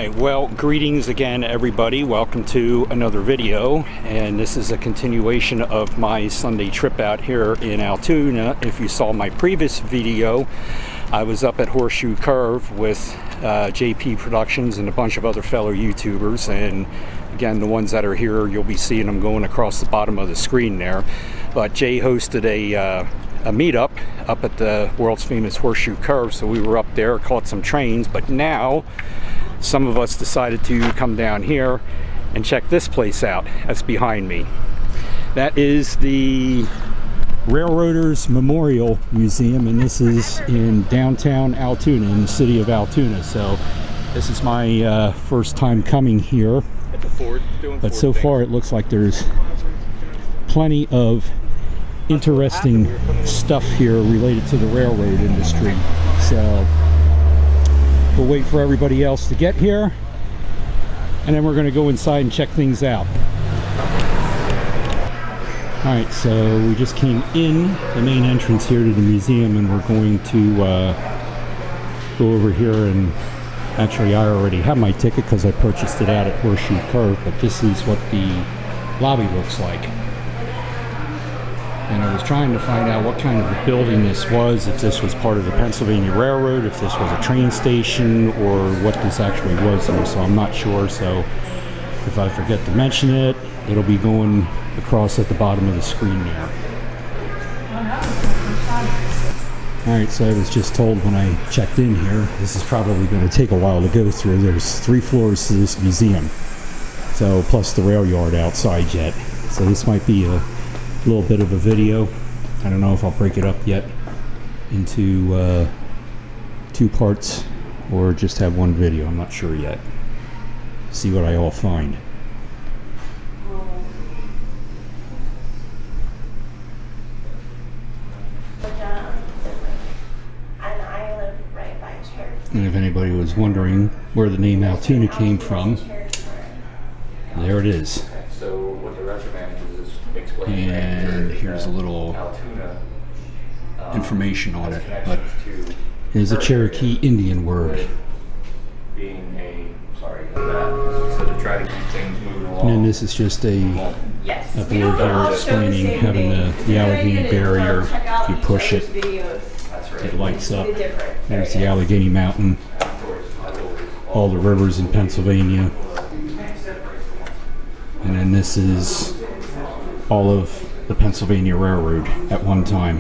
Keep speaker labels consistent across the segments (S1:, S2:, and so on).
S1: Alright, well, greetings again everybody. Welcome to another video, and this is a continuation of my Sunday trip out here in Altoona. If you saw my previous video, I was up at Horseshoe Curve with JP Productions and a bunch of other fellow YouTubers, and again, the ones that are here, you'll be seeing them going across the bottom of the screen there. But Jay hosted a meetup up at the world's famous Horseshoe Curve, so we were up there, caught some trains, but now some of us decided to come down here and check this place out. That's behind me. That is the Railroaders Memorial Museum, and this is in downtown Altoona, in the city of Altoona. So this is my first time coming here, but so far it looks like there's plenty of interesting stuff here related to the railroad industry. So we'll wait for everybody else to get here, and then we're going to go inside and check things out. Alright, so we just came in the main entrance here to the museum, and we're going to go over here, and actually I already have my ticket because I purchased it out at Horseshoe Curve, but this is what the lobby looks like. And I was trying to find out what kind of a building this was, if this was part of the Pennsylvania Railroad, if this was a train station, or what this actually was here, so I'm not sure. So if I forget to mention it, it'll be going across at the bottom of the screen there. Alright, so I was just told when I checked in here, this is probably going to take a while to go through. There's 3 floors to this museum, so plus the rail yard outside yet. So this might be a little bit of a video. I don't know if I'll break it up yet into 2 parts or just have one video. I'm not sure yet. See what I all find. And if anybody was wondering where the name Altoona came from, there it is.
S2: So what the reprimand is explaining.
S1: And here's a little information on it, but it is a Cherokee Indian word.
S2: Being a, sorry about that, so to try to keep things moving along.
S1: And then this is just a board here explaining having the Allegheny barrier. If you push it, it lights up. There's the Allegheny Mountain, all the rivers in Pennsylvania. And then this is all of the Pennsylvania Railroad at one time.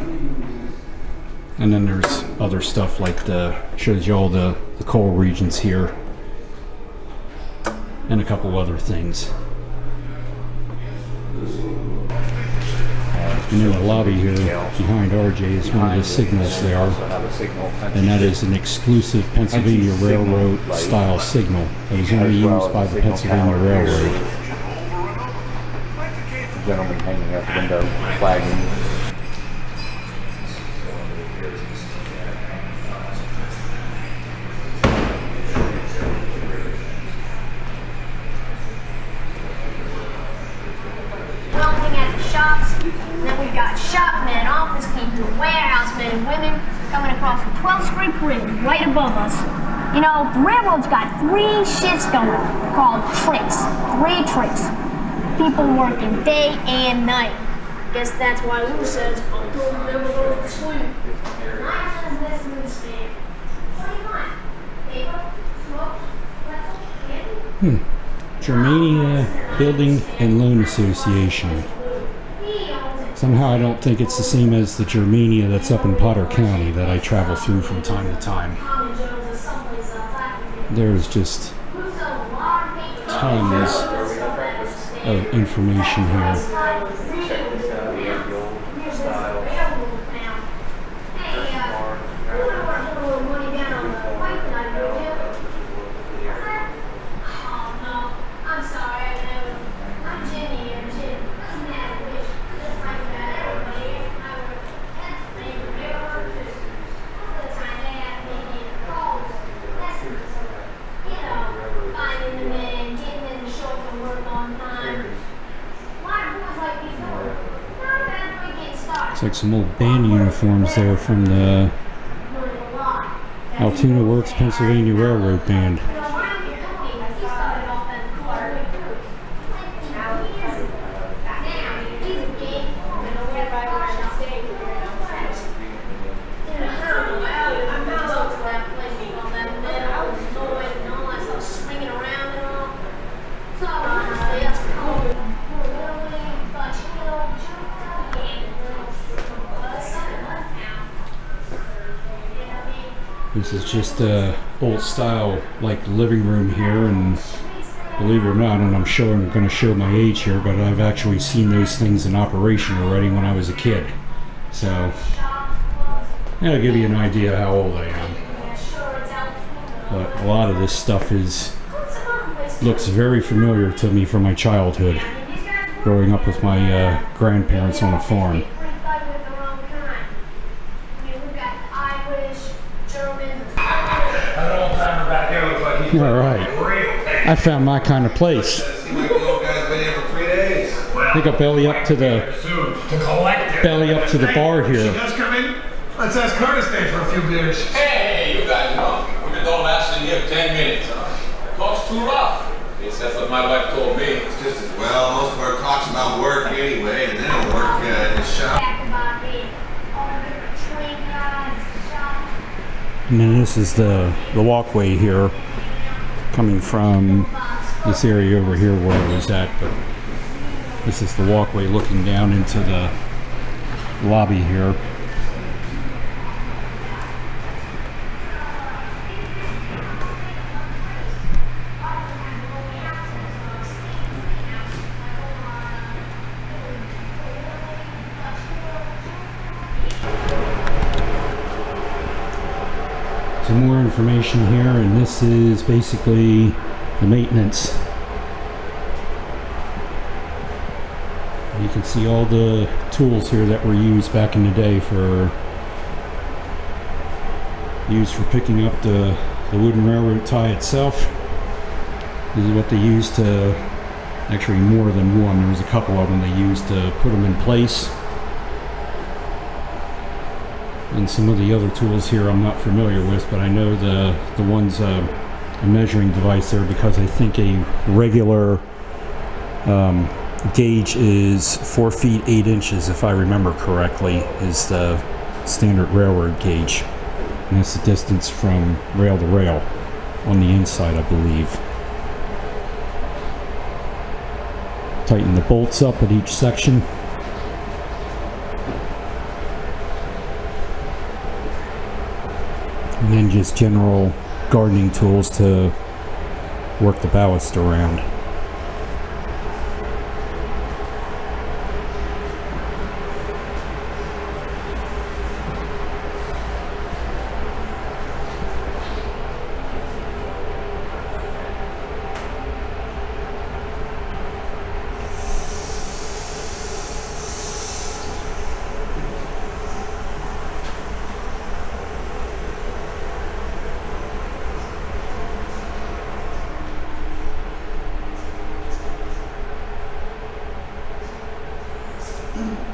S1: And then there's other stuff like shows you all the coal regions here, and a couple other things. And in the lobby here behind RJ is one of the signals there, and that is an exclusive Pennsylvania Railroad style signal that is only used by the Pennsylvania Railroad.
S2: Gentleman hanging out the window, flagging.
S3: Looking at the shops, and then we've got shopmen, office people, warehousemen, and women coming across the 12th Street Bridge right above us. You know, the railroad's got 3 shifts going called tricks. 3 tricks. People working day and night. Guess that's why Lou says, "Until never goes to sleep."
S1: Germania Building and Loan Association. Somehow I don't think it's the same as the Germania that's up in Potter County that I travel through from time to time. There's just tons of information here. Looks like some old band uniforms there from the Altoona Works Pennsylvania Railroad Band. This is just a old style like living room here, and believe it or not, and I'm going to show my age here, but I've actually seen those things in operation already when I was a kid. So that'll give you an idea how old I am. But a lot of this stuff looks very familiar to me from my childhood, growing up with my grandparents on a farm. All right, I found my kind of place. I think I'll belly up to the bar here.
S4: Let's ask her to stay for a few beers.
S5: Hey, you guys know, women don't last in here 10 minutes. Talk's too rough. At least that's what my wife told me.
S6: It's just as well. Most of our talk's about work anyway, and then it'll work in the shop.
S1: And then this is the walkway here, coming from this area over here where I was at, but this is the walkway looking down into the lobby here. Some more information here, and this is basically the maintenance. You can see all the tools here that were used back in the day for picking up the wooden railroad tie itself. This is what they used to, actually more than one, there was a couple of them they used to put them in place. And some of the other tools here I'm not familiar with, but I know the one's a measuring device there, because I think a regular gauge is 4 feet 8 inches, if I remember correctly, is the standard railroad gauge. And that's the distance from rail to rail on the inside, I believe. Tighten the bolts up at each section. And then just general gardening tools to work the ballast around.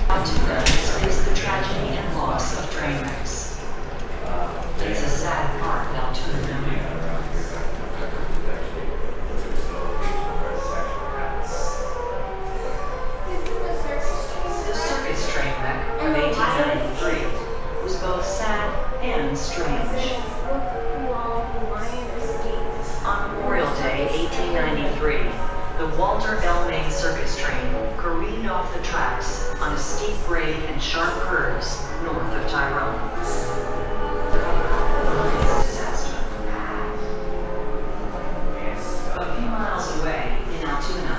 S7: Altoona is the tragedy and loss of train wrecks. It's a sad part of Altoona. The circus train wreck of 1893 was both sad and strange. On Memorial Day, 1893, the Walter L. Main circus train careened off the tracks on a steep grade and sharp curves north of Tyrone. Disaster. A few miles away in Altoona,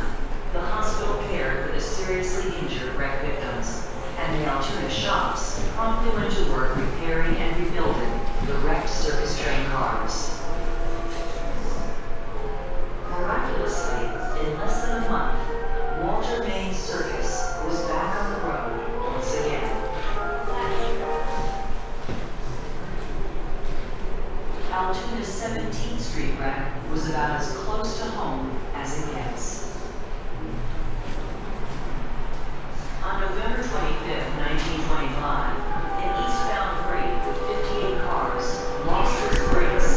S7: the hospital cared for the seriously injured wreck victims, and the Altoona shops promptly went to work repairing and rebuilding the wrecked circus train cars. Miraculously, in less than a month, Walter Main's circus was back on the road once again. Altoona's 17th Street wreck was about as close to home as it gets. On November 25th, 1925, an eastbound freight with 58 cars lost its brakes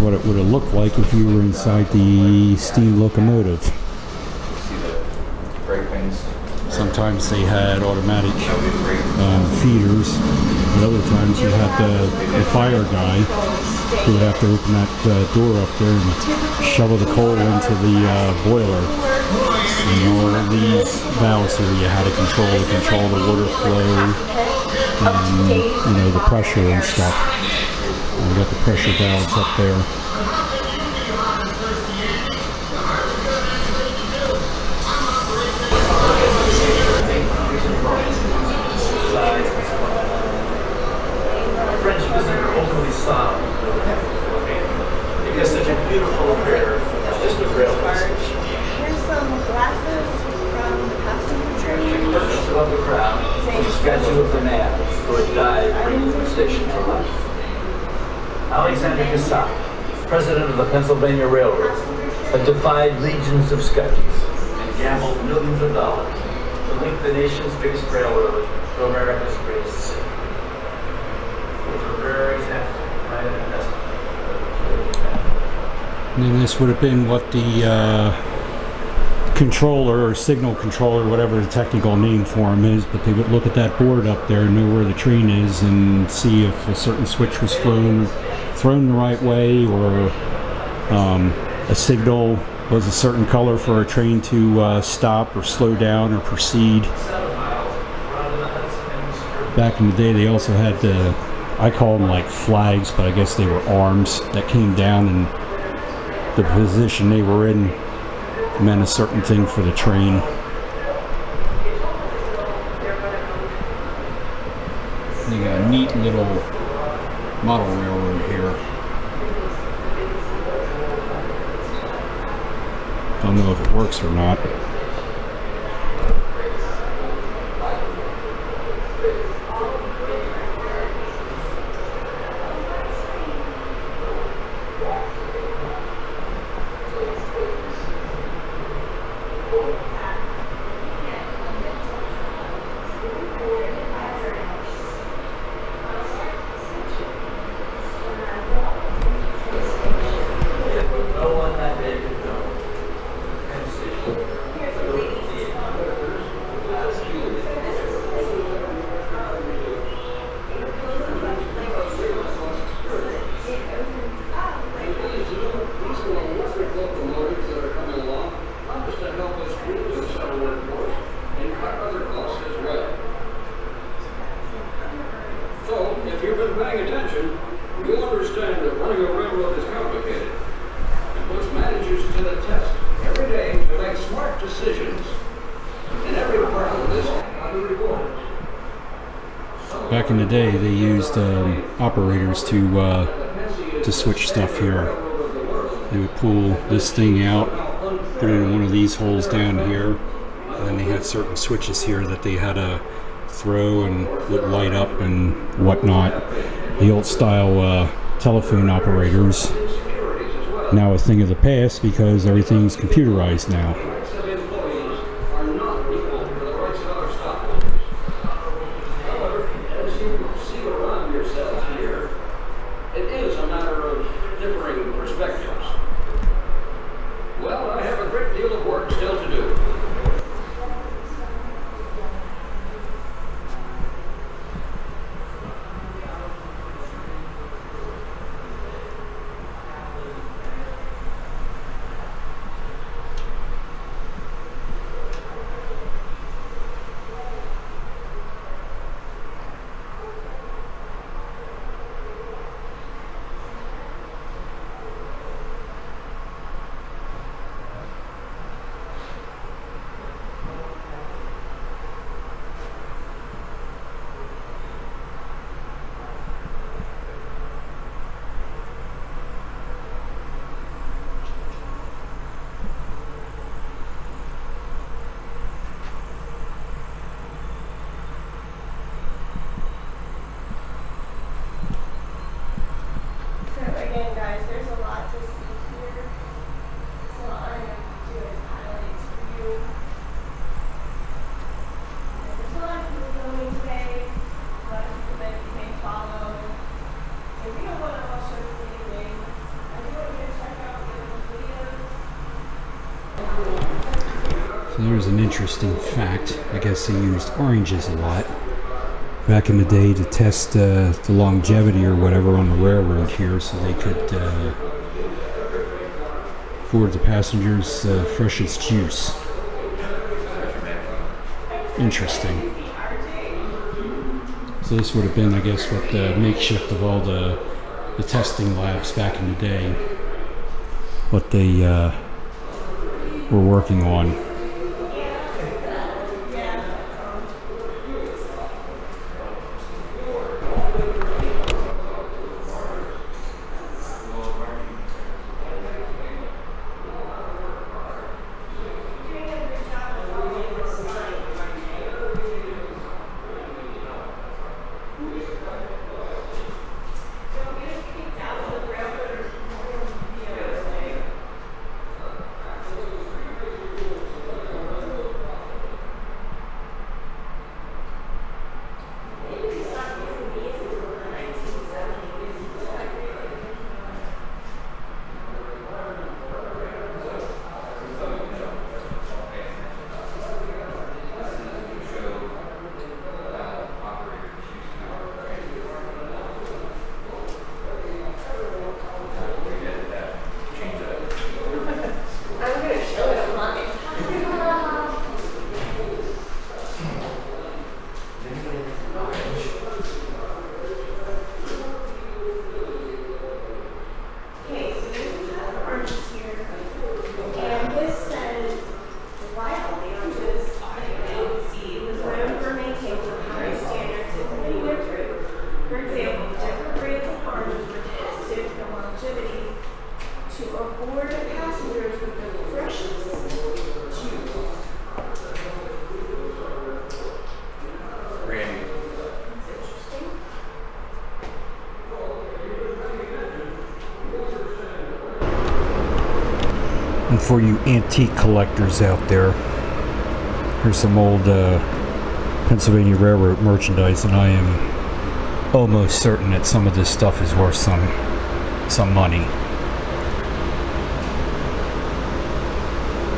S1: what it would have looked like if you were inside the steam locomotive.
S2: See the brake pins?
S1: Sometimes they had automatic feeders, but other times you had the fire guy who would have to open that door up there and shovel the coal into the boiler. And all of these valves here you had to control the water flow and, you know, the pressure and stuff. And we got the pressure valves up there.
S8: French visitor overly solemn. He has such a beautiful affair. It's just a real message.
S9: Here's some glasses from the passenger train.
S8: Purchased above the crowd is a statue of the man who had died bringing the station to life. Alexander Cassatt, president of the Pennsylvania Railroad, had defied legions of Scotties and gambled millions of dollars to link the nation's biggest railroad to America's greatest city. It was a rare example of private investment.
S1: And then this would have been what the controller or signal controller, whatever the technical name for him is, but they would look at that board up there, know where the train is, and see if a certain switch was thrown the right way, or a signal was a certain color for a train to stop or slow down or proceed. Back in the day, they also had the, I call them like flags, but I guess they were arms that came down, and the position they were in meant a certain thing for the train. They got a neat little model railroad here. Don't know if it works or not. Back in the day, they used operators to switch stuff here. They would pull this thing out, put it in one of these holes down here, and then they had certain switches here that they had to throw and would light up and whatnot. The old style telephone operators, now a thing of the past because everything's computerized now. So there's an interesting fact. I guess they used oranges a lot back in the day to test the longevity or whatever on the railroad here, so they could afford the passengers freshest juice. Interesting. So this would have been, I guess, what the makeshift of all the testing labs back in the day, what they were working on. And for you antique collectors out there, here's some old Pennsylvania Railroad merchandise, and I am almost certain that some of this stuff is worth some money.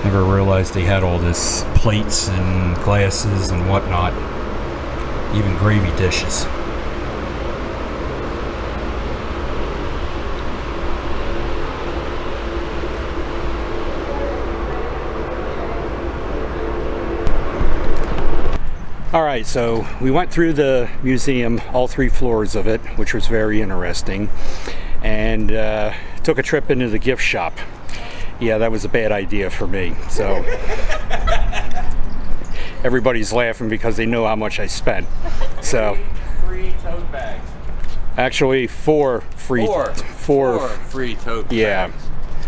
S1: Never realized they had all this plates and glasses and whatnot, even gravy dishes. Alright, so we went through the museum, all 3 floors of it, which was very interesting, and took a trip into the gift shop. Yeah, that was a bad idea for me, so everybody's laughing because they know how much I spent. So
S2: Free tote bags.
S1: Actually, 4 free
S2: free tote bags.
S1: Yeah.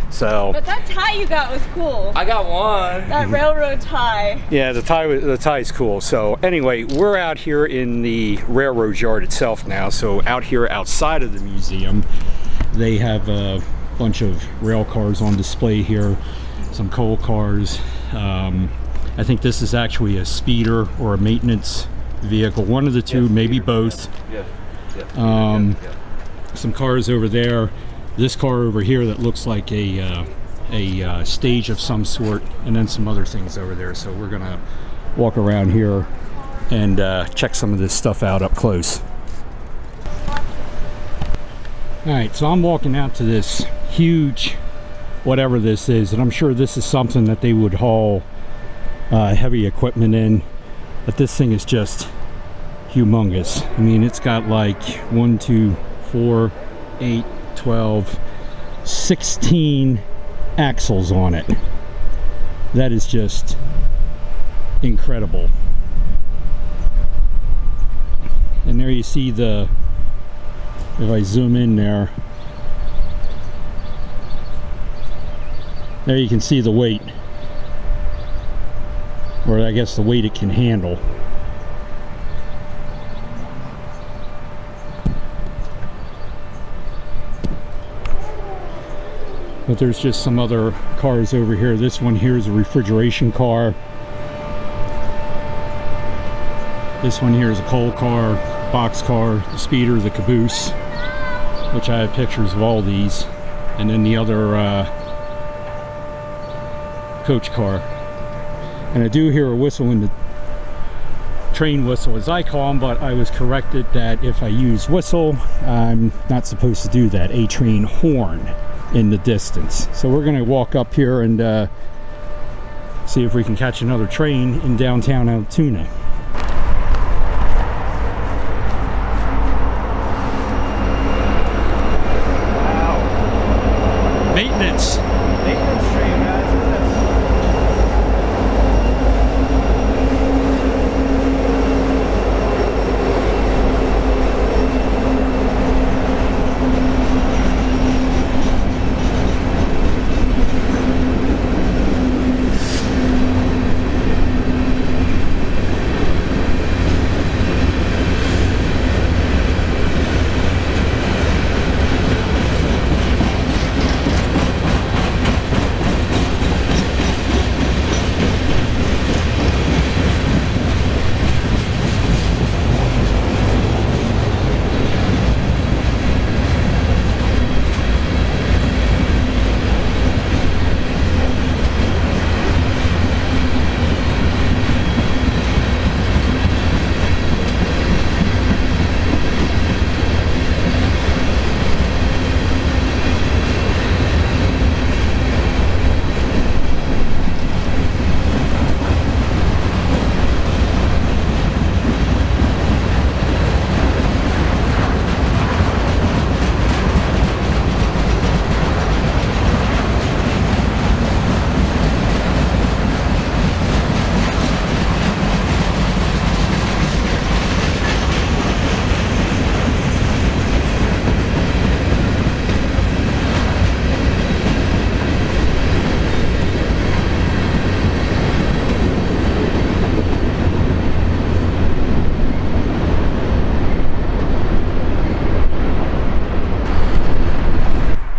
S1: So,
S9: but that tie you got was cool.
S2: I got one.
S9: That railroad tie.
S1: Yeah, the tie's cool. So anyway, we're out here in the railroad yard itself now. So out here outside of the museum, they have a bunch of rail cars on display here, some coal cars. I think this is actually a speeder or a maintenance vehicle, one of the two, maybe both. Some cars over there. This car over here that looks like a stage of some sort, and then some other things over there. So we're gonna walk around here and check some of this stuff out up close. Alright, so I'm walking out to this huge whatever this is, and I'm sure this is something that they would haul heavy equipment in, but this thing is just humongous. I mean, it's got like 1, 2, 4, 8, 12, 16 axles on it. That is just incredible. And there you see the, if I zoom in there you can see the weight, or I guess the weight it can handle. But there's just some other cars over here. This one here is a refrigeration car. This one here is a coal car, box car, the speeder, the caboose, which I have pictures of all these. And then the other coach car. And I do hear a whistle in the train whistle, as I call them, but I was corrected that if I use whistle, I'm not supposed to do that. A train horn in the distance. So we're going to walk up here and see if we can catch another train in downtown Altoona. Wow. Maintenance train, guys.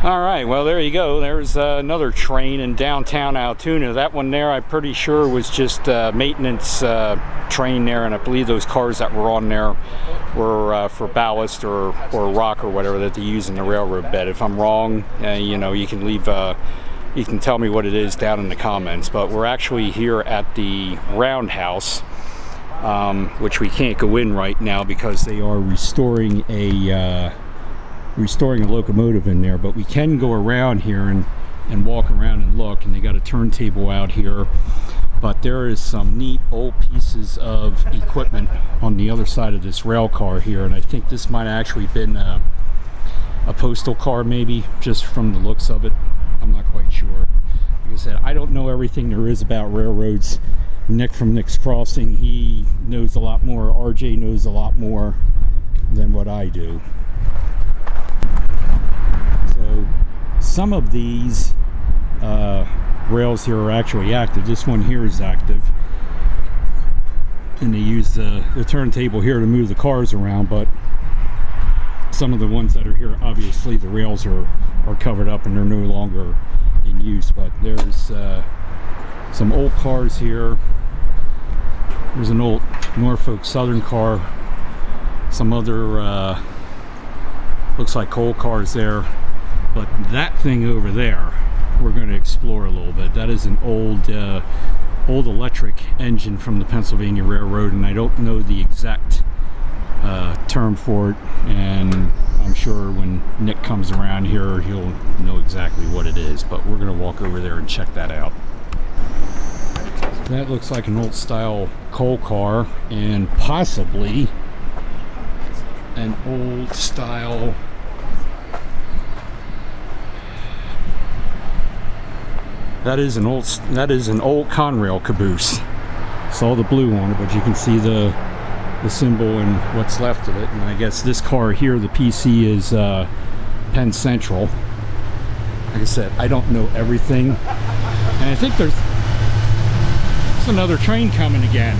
S1: Alright, well there you go. There's another train in downtown Altoona. That one there I'm pretty sure was just a maintenance train there, and I believe those cars that were on there were for ballast or rock or whatever that they use in the railroad bed. If I'm wrong, you know, you can leave you can tell me what it is down in the comments. But we're actually here at the Roundhouse, which we can't go in right now because they are restoring a locomotive in there, but we can go around here and walk around and look, and they got a turntable out here. But there is some neat old pieces of equipment on the other side of this rail car here, and I think this might have actually been a postal car, maybe, just from the looks of it. I'm not quite sure. Like I said, I don't know everything there is about railroads. Nick from Nick's Crossing, he knows a lot more. RJ knows a lot more than what I do. So some of these rails here are actually active. This one here is active, and they use the turntable here to move the cars around. But some of the ones that are here, obviously the rails are covered up and they're no longer in use. But there's some old cars here. There's an old Norfolk Southern car, some other looks like coal cars there. But that thing over there, we're going to explore a little bit. That is an old electric engine from the Pennsylvania Railroad, and I don't know the exact term for it. And I'm sure when Nick comes around here, he'll know exactly what it is. But we're going to walk over there and check that out. That looks like an old style coal car, and possibly an old style that is an old Conrail caboose. Saw the blue on it, but you can see the symbol and what's left of it. And I guess this car here, the PC, is Penn Central. Like I said, I don't know everything, and I think there's another train coming again.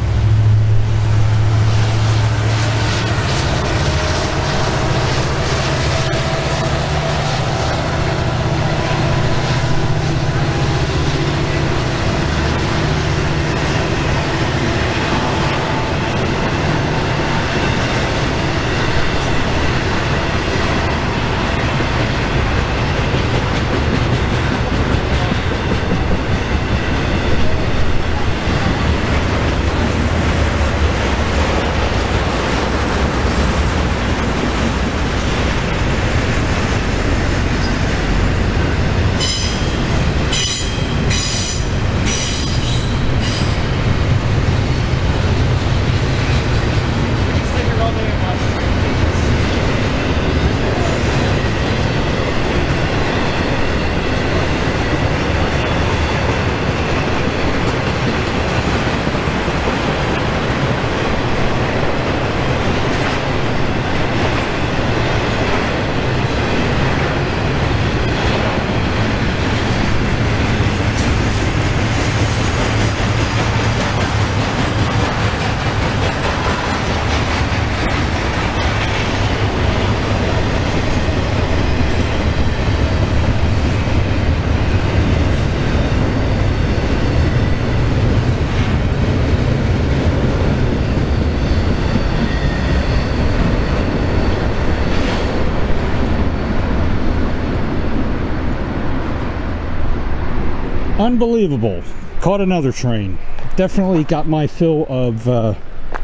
S1: Unbelievable. Caught another train. Definitely got my fill of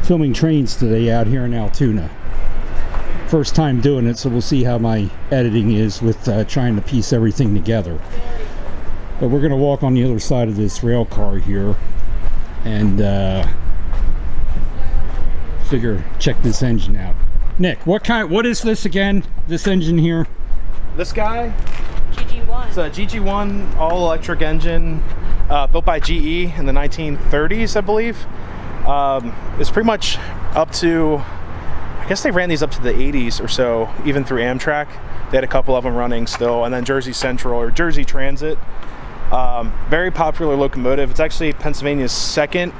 S1: filming trains today out here in Altoona. First time doing it, so we'll see how my editing is with trying to piece everything together. But we're going to walk on the other side of this rail car here and check this engine out. Nick, what is this again? This engine here?
S10: This guy?
S9: GG1.
S10: It's a GG1 all-electric engine built by GE in the 1930s, I believe. It's pretty much up to, I guess they ran these up to the 80s or so, even through Amtrak. They had a couple of them running still, and then Jersey Central or Jersey Transit. Very popular locomotive. It's actually Pennsylvania's second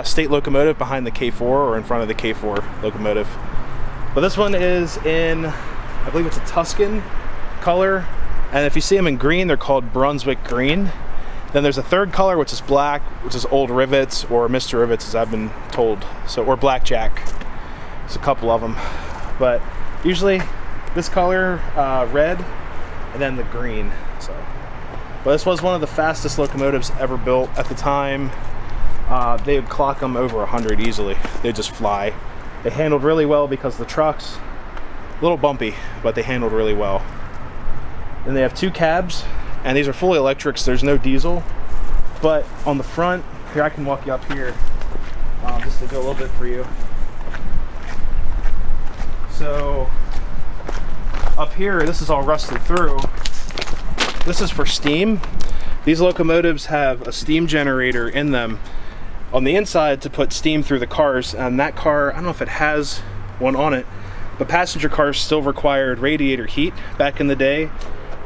S10: state locomotive behind the K4 or in front of the K4 locomotive. But this one is in, I believe it's a Tuscan color, and if you see them in green, they're called Brunswick green. Then there's a third color, which is black, which is Old Rivets or Mr. Rivets, as I've been told. So, or Blackjack. There's a couple of them, but usually this color, red, and then the green. So, but this was one of the fastest locomotives ever built at the time. They would clock them over 100 easily. They'd just fly. They handled really well because the trucks, a little bumpy, but they handled really well. Then they have two cabs, and these are fully electrics. There's no diesel, but on the front here, I can walk you up here just to go a little bit for you. So up here, this is all rusted through. This is for steam. These locomotives have a steam generator in them on the inside to put steam through the cars, and that car, I don't know if it has one on it, but passenger cars still required radiator heat back in the day.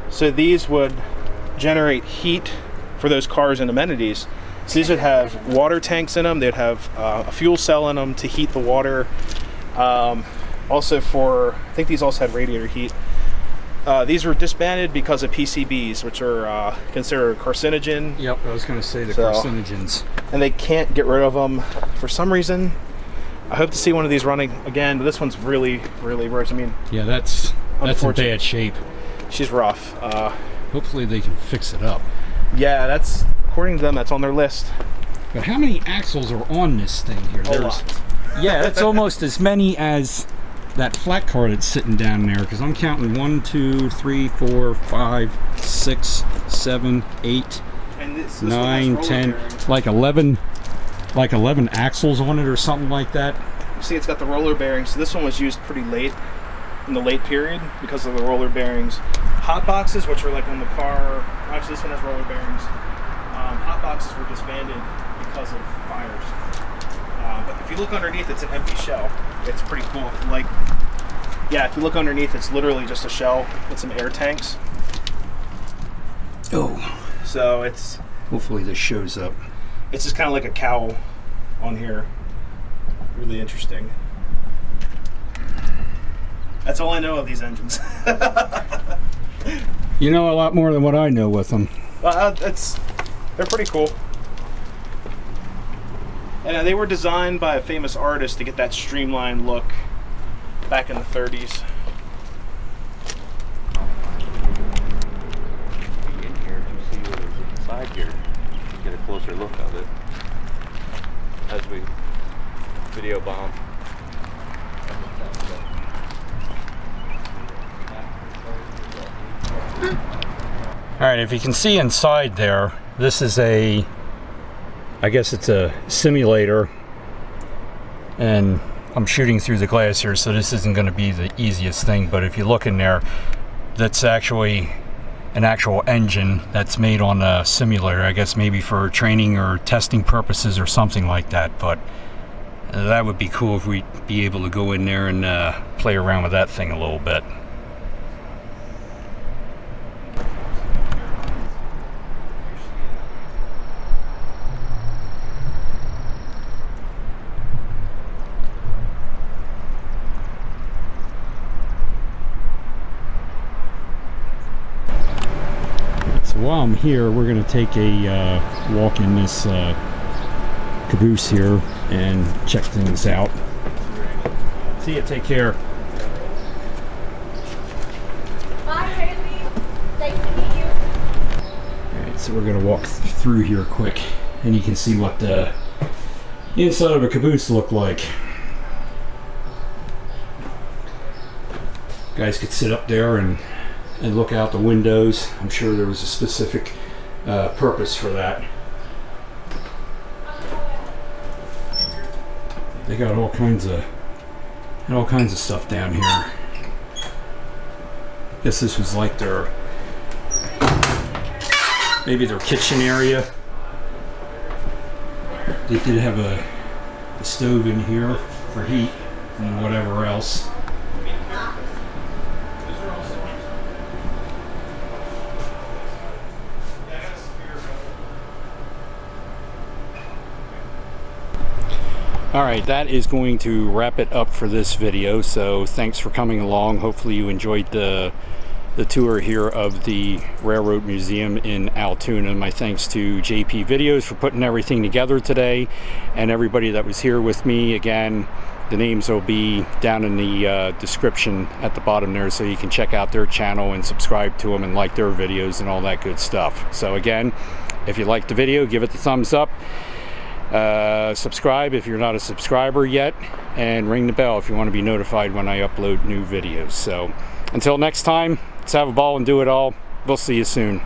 S10: So these would generate heat for those cars and amenities. So these would have water tanks in them. They'd have a fuel cell in them to heat the water. Also for, I think these also had radiator heat. These were disbanded because of PCBs, which are considered a carcinogen.
S1: Yep, I was going to say the carcinogens.
S10: And they can't get rid of them for some reason. I hope to see one of these running again, but this one's really, really worse. I mean,
S1: yeah, that's in bad shape.
S10: She's rough.
S1: Hopefully they can fix it up.
S10: Yeah, that's, according to them, that's on their list.
S1: But how many axles are on this thing here?
S10: A lot.
S1: Yeah, that's almost as many as that flat car that's sitting down there, because I'm counting 1, 2, 3, 4, 5, 6, 7, 8, 9, 10, like 11 axles on it or something like that.
S10: See, it's got the roller bearings. So this one was used pretty late in the late period because of the roller bearings. Hot boxes, which are like on the car, actually this one has roller bearings. Hot boxes were disbanded because of fires. But if you look underneath, it's an empty shell. It's pretty cool. Like, yeah, if you look underneath, it's literally just a shell with some air tanks.
S1: Oh.
S10: So it's...
S1: Hopefully this shows up.
S10: It's just kind of like a cowl on here. Really interesting. That's all I know of these engines.
S1: You know a lot more than what I know with them.
S10: They're pretty cool. And they were designed by a famous artist to get that streamlined look back in the 30s.
S2: In here, you see what is inside here. Get a closer look of it as we video bomb.
S1: All right, if you can see inside there, this is I guess it's a simulator, and I'm shooting through the glass here, so this isn't going to be the easiest thing, but if you look in there, that's actually an actual engine that's made on a simulator, I guess maybe for training or testing purposes or something like that. But that would be cool if we'd be able to go in there and play around with that thing a little bit. While I'm here, we're going to take a walk in this caboose here and check things out. See you, take care.
S3: Bye, Haley. Nice to meet you.
S1: Alright, So we're gonna walk through here quick, and you can see what the inside of a caboose look like. Guys could sit up there and look out the windows. I'm sure there was a specific purpose for that. They got all kinds of stuff down here. Guess this was like their, maybe their kitchen area. They did have a stove in here for heat and whatever else. Alright, that is going to wrap it up for this video. So thanks for coming along. Hopefully you enjoyed the tour here of the Railroad Museum in Altoona. My thanks to JP Videos for putting everything together today, and everybody that was here with me. Again, the names will be down in the description at the bottom there, so you can check out their channel and subscribe to them and like their videos and all that good stuff. So again, if you liked the video, give it the thumbs up. Subscribe if you're not a subscriber yet, and ring the bell if you want to be notified when I upload new videos. So until next time, let's have a ball and do it all. We'll see you soon.